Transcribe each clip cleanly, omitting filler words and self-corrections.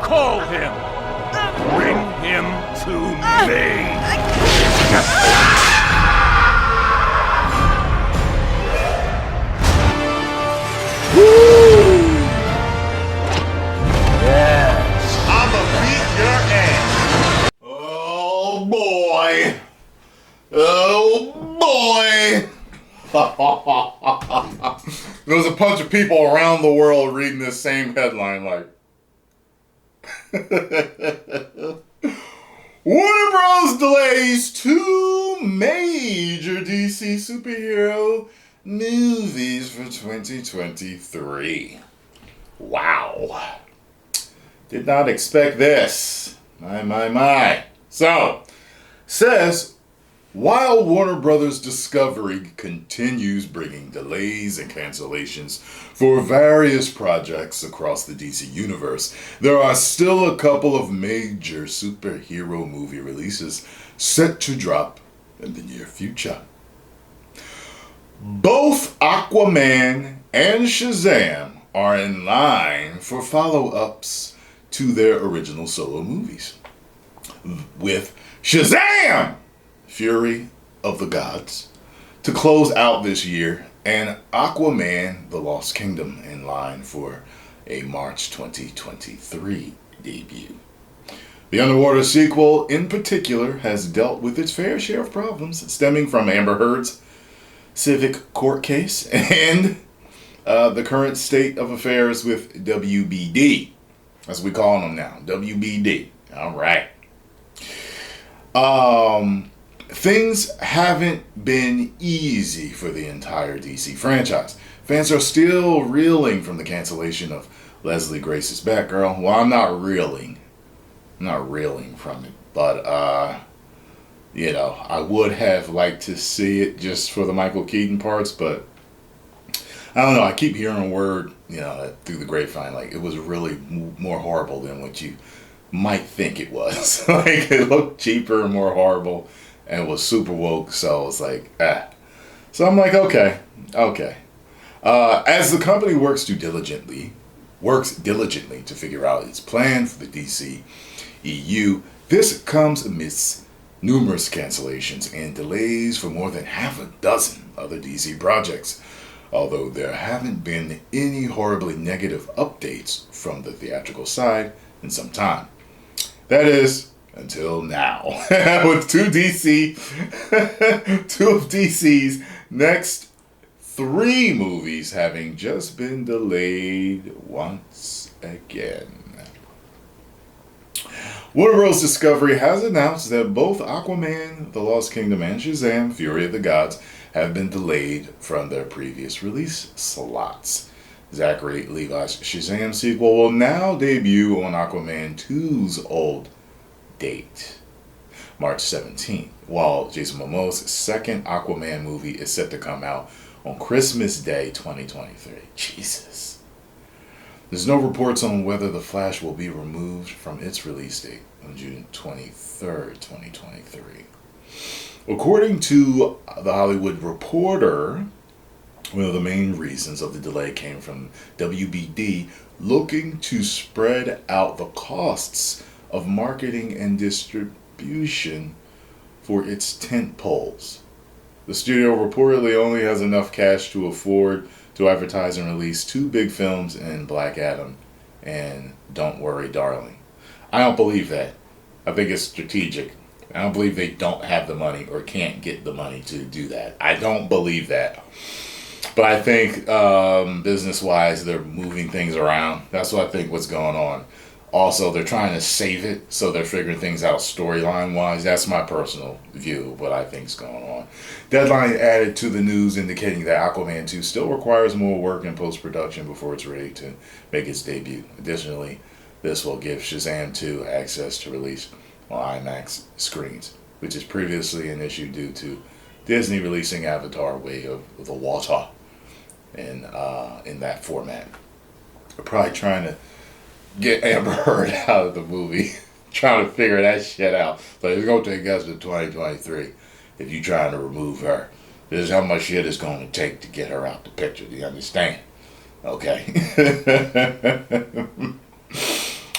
Call him. Bring him to me. Yes. I'ma beat your ass. Oh boy. Oh boy. There's a bunch of people around the world reading this same headline like Warner Bros. Delays 2 major DC superhero movies for 2023. Wow. Did not expect this. My. So, says, while Warner Brothers Discovery continues bringing delays and cancellations for various projects across the DC universe, there are still a couple of major superhero movie releases set to drop in the near future. Both Aquaman and Shazam are in line for follow-ups to their original solo movies, with Shazam! Fury of the Gods to close out this year, and Aquaman The Lost Kingdom in line for a March 2023 debut. The Underwater sequel in particular has dealt with its fair share of problems stemming from Amber Heard's civic court case and the current state of affairs with WBD, as we call them now, WBD. All right. Things haven't been easy for the entire DC franchise. Fans are still reeling from the cancellation of Leslie Grace's Batgirl. Well, I'm not reeling from it, but I would have liked to see it just for the Michael Keaton parts, but I don't know. I keep hearing word, through the grapevine, like it was really more horrible than what you might think it was. Like it looked cheaper and more horrible. And it was super woke, so it's like, So I'm like, okay. As the company works diligently to figure out its plan for the DCEU, this comes amidst numerous cancellations and delays for more than half a dozen other DC projects, although there haven't been any horribly negative updates from the theatrical side in some time. That is, until now, with two of DC's next 3 movies having just been delayed once again. Warner Bros. Discovery has announced that both Aquaman, The Lost Kingdom, and Shazam, Fury of the Gods have been delayed from their previous release slots. Zachary Levi's Shazam sequel will now debut on Aquaman 2's old date, March 17th, while Jason Momoa's second Aquaman movie is set to come out on Christmas Day 2023. Jesus. There's no reports on whether The Flash will be removed from its release date on June 23rd, 2023. According to The Hollywood Reporter, one of the main reasons of the delay came from WBD looking to spread out the costs of marketing and distribution for its tent poles. The studio reportedly only has enough cash to afford to advertise and release 2 big films in Black Adam and Don't Worry Darling. I don't believe that. I think it's strategic. I don't believe they don't have the money or can't get the money to do that. I don't believe that. But I think business-wise, they're moving things around. That's what I think what's going on. Also, they're trying to save it, so they're figuring things out storyline-wise. That's my personal view of what I think is going on. Deadline added to the news indicating that Aquaman 2 still requires more work in post-production before it's ready to make its debut. Additionally, this will give Shazam 2 access to release on IMAX screens, which is previously an issue due to Disney releasing Avatar: Way of the Water in that format. They're probably trying to get Amber Heard out of the movie, trying to figure that shit out. So it's going to take us to 2023 if you're trying to remove her. This is how much shit it's going to take to get her out the picture. Do you understand? Okay.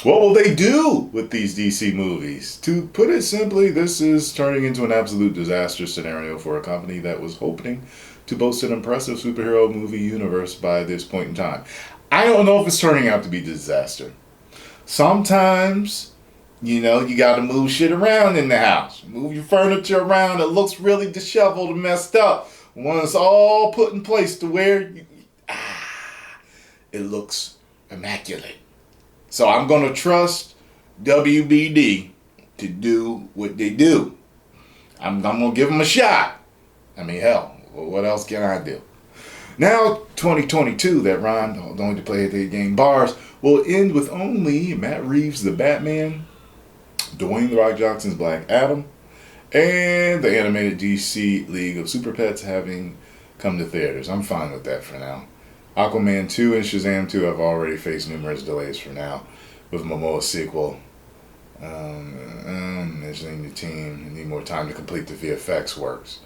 What will they do with these DC movies? To put it simply, this is turning into an absolute disaster scenario for a company that was hoping to boast an impressive superhero movie universe by this point in time. I don't know if it's turning out to be disaster. Sometimes, you got to move shit around in the house. Move your furniture around. It looks really disheveled and messed up. When it's all put in place to where it looks immaculate. So I'm going to trust WBD to do what they do. I'm going to give them a shot. I mean, hell, what else can I do? Now, 2022, that rhymed, don't need to play at the game bars, will end with only Matt Reeves' The Batman, Dwayne "The Rock" Johnson's Black Adam, and the animated DC League of Super Pets having come to theaters. I'm fine with that for now. Aquaman 2 and Shazam 2 have already faced numerous delays for now, with Momoa's sequel. Mentioning the team, need more time to complete the VFX works.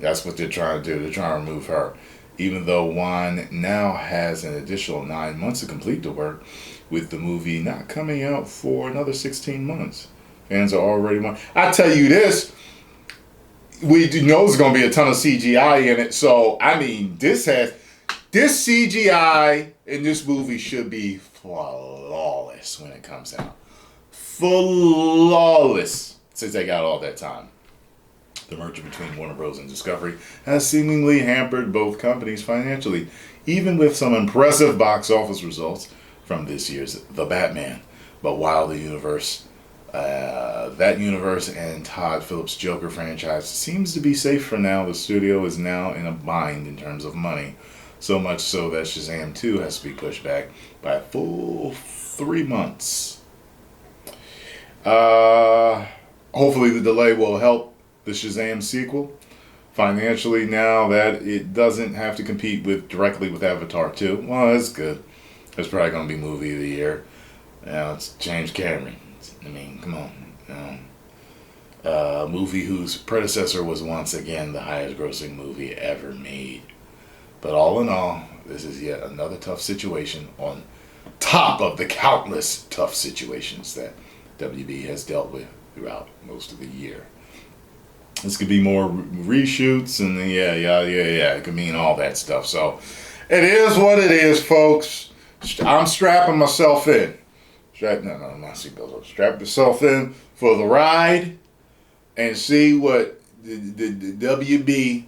That's what they're trying to do. They're trying to remove her. Even though Juan now has an additional 9 months to complete the work, with the movie not coming out for another 16 months. Fans are already I tell you this, we do know there's going to be a ton of CGI in it. So, I mean, this CGI in this movie should be flawless when it comes out. Flawless, since they got all that time. The merger between Warner Bros. And Discovery has seemingly hampered both companies financially, even with some impressive box office results from this year's The Batman. But while the that universe and Todd Phillips' Joker franchise seems to be safe for now, the studio is now in a bind in terms of money. So much so that Shazam 2 has to be pushed back by a full 3 months. Hopefully the delay will help the Shazam sequel financially now that it doesn't have to compete directly with Avatar 2. Well, that's good. That's probably going to be movie of the year. It's James Cameron. I mean, come on. A movie whose predecessor was once again the highest grossing movie ever made. But all in all, this is yet another tough situation on top of the countless tough situations that WB has dealt with throughout most of the year. This could be more reshoots and yeah. It could mean all that stuff. So it is what it is, folks. I'm strapping myself in. Not seatbelt up. Strap yourself in for the ride and see what the WBD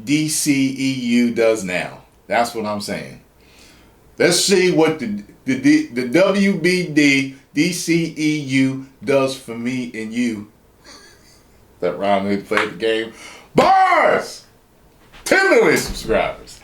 DCEU does now. That's what I'm saying. Let's see what the WBD DCEU does for me and you. That round we played the game. Bars! 10 million subscribers.